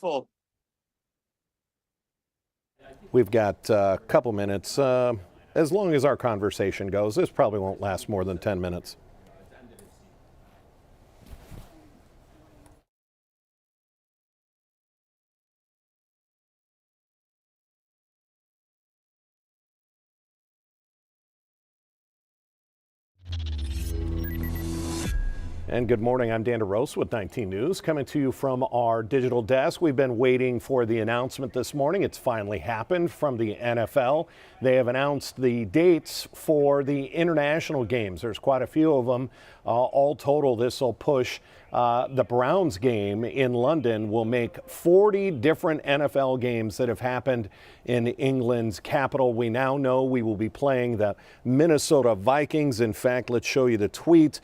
for? We've got a couple minutes. As long as our conversation goes, this probably won't last more than 10 minutes. And good morning, I'm Dan DeRose with 19 News, coming to you from our digital desk. We've been waiting for the announcement this morning. It's finally happened from the NFL. They have announced the dates for the international games. There's quite a few of them. All total, this will push the Browns game in London will make 40 different NFL games that have happened in England's capital. We now know we will be playing the Minnesota Vikings. In fact, let's show you the tweet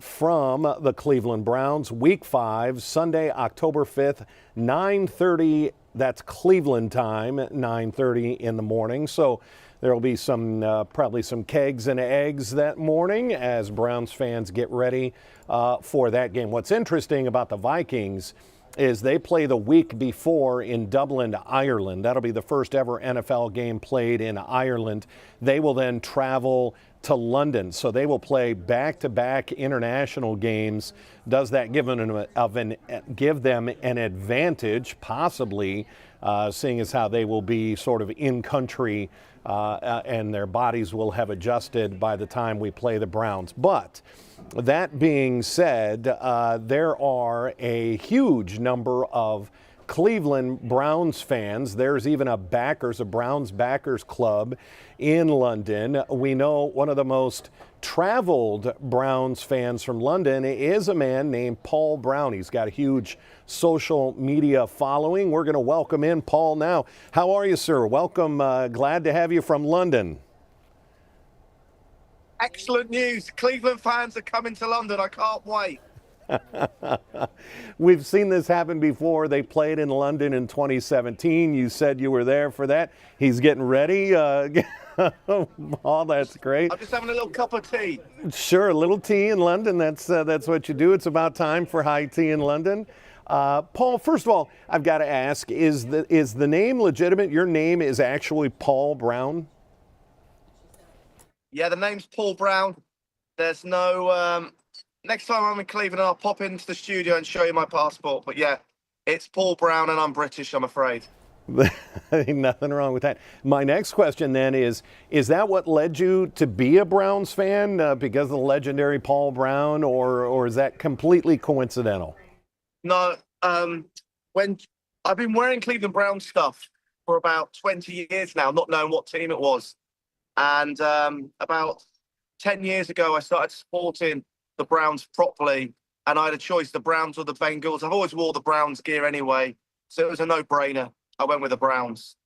from the Cleveland Browns. Week 5, Sunday, October 5th, 9:30. That's Cleveland time, 9:30 in the morning. So there will be some probably some kegs and eggs that morning as Browns fans get ready for that game. What's interesting about the Vikings is they play the week before in Dublin, Ireland. That'll be the first ever NFL game played in Ireland. They will then travel to London. So they will play back-to-back international games. Does that give them an advantage, possibly, seeing as how they will be sort of in country and their bodies will have adjusted by the time we play the Browns. But that being said, there are a huge number of Cleveland Browns fans. There's even a Browns backers club in London. We know one of the most traveled Browns fans from London is a man named Paul Brown. He's got a huge social media following. We're going to welcome in Paul now. How are you, sir? Welcome. Glad to have you from London. Excellent news. Cleveland fans are coming to London. I can't wait. We've seen this happen before. They played in London in 2017. You said you were there for that. He's getting ready. Oh, that's great. I'm just having a little cup of tea. Sure, a little tea in London. That's what you do. It's about time for high tea in London. Paul, first of all, I've got to ask, is the name legitimate? Your name is actually Paul Brown? Yeah, the name's Paul Brown. There's no... Next time I'm in Cleveland, I'll pop into the studio and show you my passport. But yeah, it's Paul Brown and I'm British, I'm afraid. Ain't nothing wrong with that. My next question then is that what led you to be a Browns fan, because of the legendary Paul Brown, or is that completely coincidental? No, when I've been wearing Cleveland Browns stuff for about 20 years now, not knowing what team it was. And about 10 years ago, I started supporting the Browns properly, and I had a choice, the Browns or the Bengals. I've always wore the Browns gear anyway, so it was a no-brainer. I went with the Browns.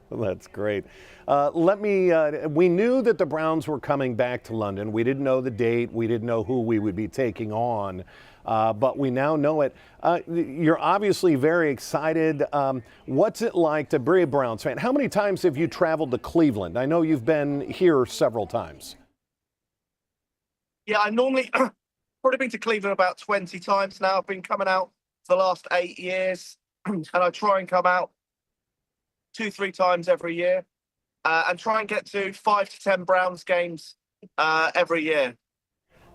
That's great. We knew that the Browns were coming back to London. We didn't know the date. We didn't know who we would be taking on, but we now know it. You're obviously very excited. What's it like to be a Browns fan? How many times have you traveled to Cleveland? I know you've been here several times. Yeah, I normally probably been to Cleveland about 20 times now. I've been coming out for the last 8 years, and I try and come out 2-3 times every year, and try and get to 5 to 10 Browns games every year.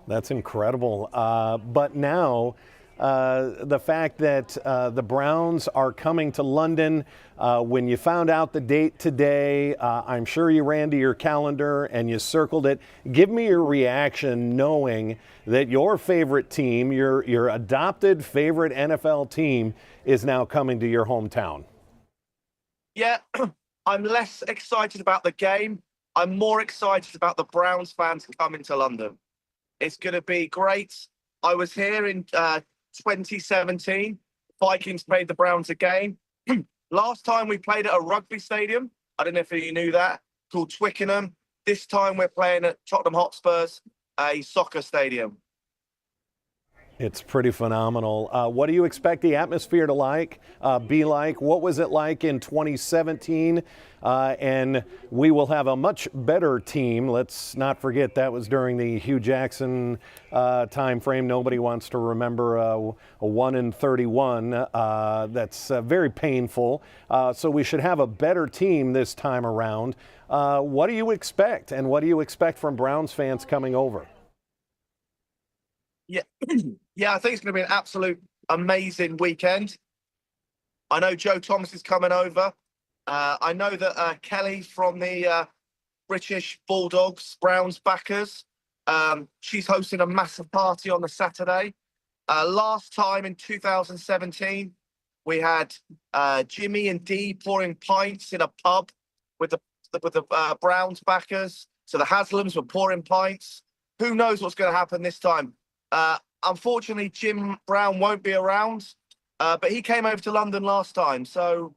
That's incredible. But now, the fact that the Browns are coming to London, when you found out the date today, I'm sure you ran to your calendar and you circled it. Give me your reaction knowing that your favorite team, your adopted favorite NFL team, is now coming to your hometown. Yeah, I'm less excited about the game. I'm more excited about the Browns fans coming to London. It's going to be great. I was here in 2017. Vikings played the Browns a game. Last time we played at a rugby stadium, I don't know if you knew that, called Twickenham. This time we're playing at Tottenham Hotspur's, a soccer stadium. It's pretty phenomenal. What do you expect the atmosphere to be like? What was it like in 2017? And we will have a much better team. Let's not forget that was during the Hugh Jackson time frame. Nobody wants to remember a 1-31. That's very painful. So we should have a better team this time around. What do you expect? And what do you expect from Browns fans coming over? Yeah, yeah, I think it's going to be an absolute amazing weekend. I know Joe Thomas is coming over. I know that Kelly from the British Bulldogs, Browns backers, she's hosting a massive party on the Saturday. Last time in 2017, we had Jimmy and Dee pouring pints in a pub with the Browns backers. So the Haslams were pouring pints. Who knows what's going to happen this time? Unfortunately, Jim Brown won't be around, but he came over to London last time. So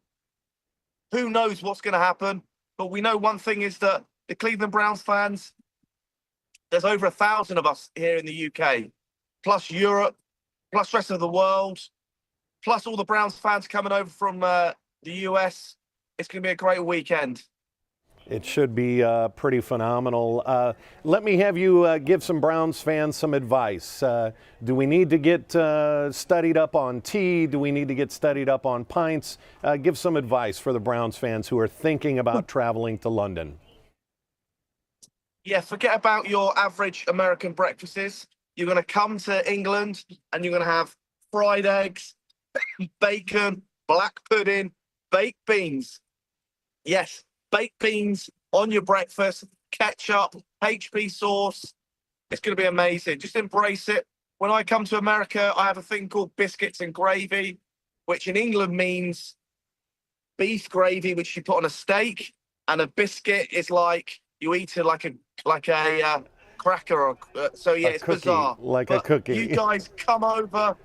who knows what's going to happen? But we know one thing is that the Cleveland Browns fans, there's over 1,000 of us here in the UK, plus Europe, plus the rest of the world, plus all the Browns fans coming over from the US. It's going to be a great weekend. It should be pretty phenomenal. Let me have you give some Browns fans some advice. Do we need to get studied up on tea? Do we need to get studied up on pints? Give some advice for the Browns fans who are thinking about traveling to London. Yeah, forget about your average American breakfasts. You're going to come to England and you're going to have fried eggs, bacon, black pudding, baked beans. Yes. Baked beans on your breakfast, ketchup, HP sauce. It's going to be amazing. Just embrace it. When I come to America, I have a thing called biscuits and gravy, which in England means beef gravy, which you put on a steak, and a biscuit is like you eat it like a cracker. Or, so yeah, it's cookie, bizarre. like but a cookie. You guys come over,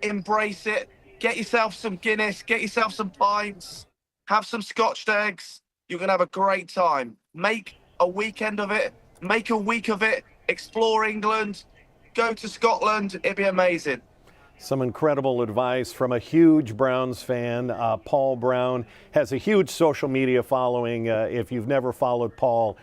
embrace it. Get yourself some Guinness. Get yourself some pints. Have some Scotched eggs. You're going to have a great time. Make a weekend of it. Make a week of it. Explore England. Go to Scotland. It'd be amazing. Some incredible advice from a huge Browns fan. Paul Brown has a huge social media following. If you've never followed Paul,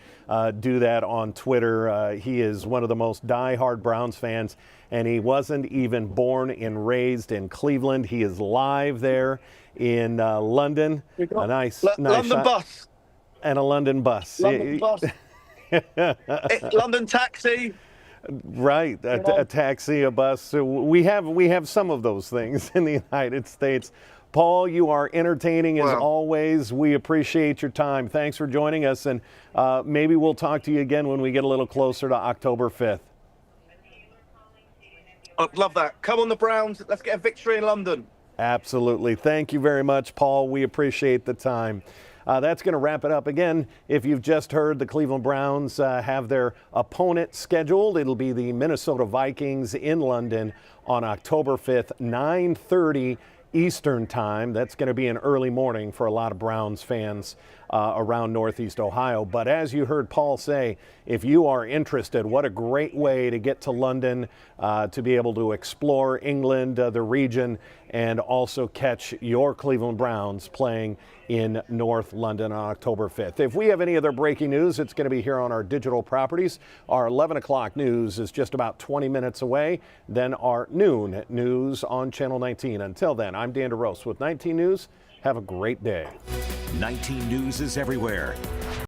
do that on Twitter. He is one of the most diehard Browns fans, and he wasn't even born and raised in Cleveland. He is live there in London. A nice London shot. bus. And a London bus. London bus. London taxi. Right, a taxi, a bus. So we have some of those things in the United States. Paul, you are entertaining as always. We appreciate your time. Thanks for joining us, and maybe we'll talk to you again when we get a little closer to October 5th. I'd love that. Come on the Browns. Let's get a victory in London. Absolutely. Thank you very much, Paul. We appreciate the time. That's going to wrap it up. Again, if you've just heard, the Cleveland Browns have their opponent scheduled. It'll be the Minnesota Vikings in London on October 5th, 9:30 Eastern time. That's going to be an early morning for a lot of Browns fans around Northeast Ohio. But as you heard Paul say, if you are interested, what a great way to get to London, to be able to explore England, the region, and also catch your Cleveland Browns playing in North London on October 5th. If we have any other breaking news, it's going to be here on our digital properties. Our 11 o'clock news is just about 20 minutes away. Then our noon news on Channel 19. Until then, I'm Dan DeRose with 19 News. Have a great day. 19 News is everywhere.